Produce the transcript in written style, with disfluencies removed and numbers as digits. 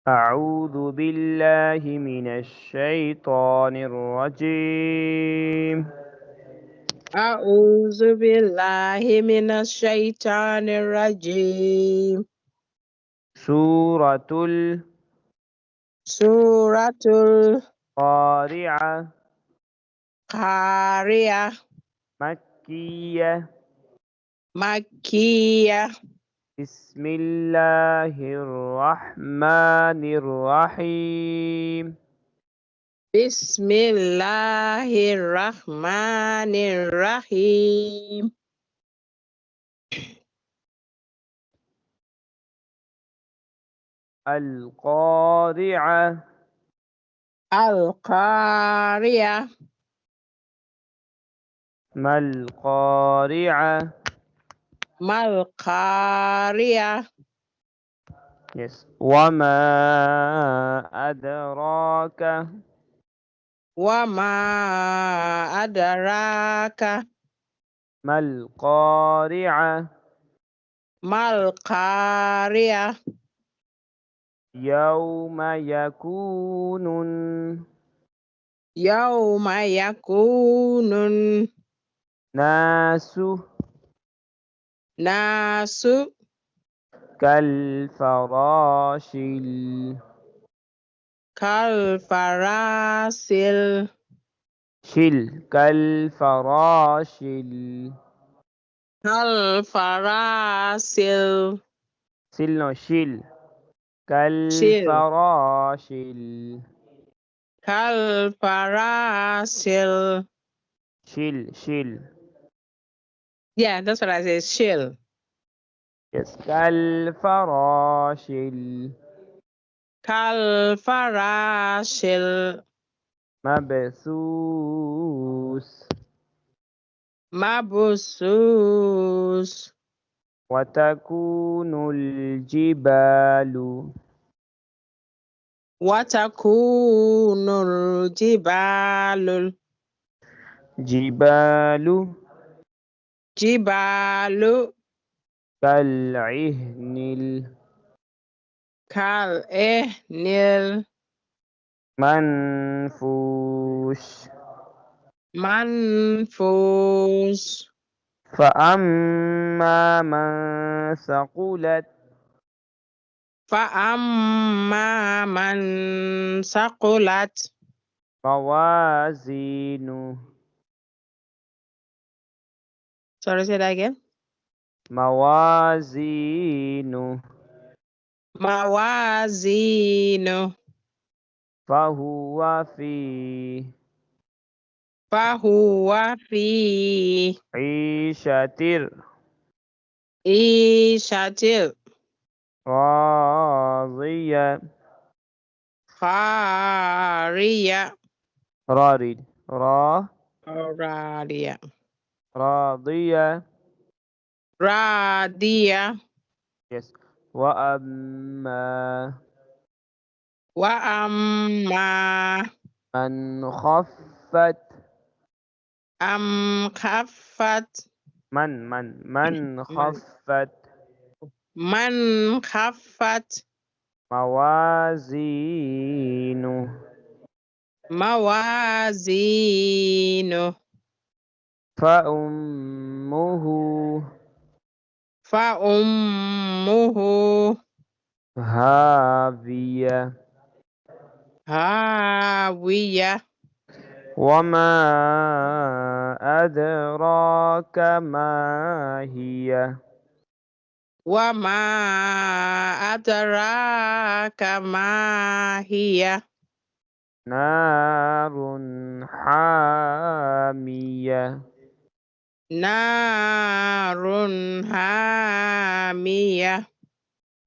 أعوذ بالله من الشيطان الرجيم. أعوذ بالله من الشيطان الرجيم. سورة سورة القارعة القارعة مكية. مكية. بسم الله الرحمن الرحيم. بسم الله الرحمن الرحيم. القارعة القارعة ما القارعة. ما القارعة. وما أدراك. وما أدراك ما القارعة. ما القارعة. يوم يكون يوم يكون الناس الناس كالفراش كالفراش كالفراش كالفراش شل شيل كالفراش كالفراش. شل Yeah, that's what I said. Shield. كالفراش كالفراش مبثوث. مبثوث. وتكون الجبال وتكون الجبال جبال جبال كالعهن كالإهن المنفوش. المنفوش. فأما من ثقلت فأما من ثقلت موازينه. Sorry, say that again. موازينه موازينه فهو في فهو في عيشة عيشة راضية. خارية رارد راضية راضية. راضية. Yes. وأما وأما من خفت خفت من خفت من خفت موازينه موازينه فأمه فأمه هاوية. هاوية. وما أدراك ما هي. وما أدراك ما هي. نار حامية. نار حامية.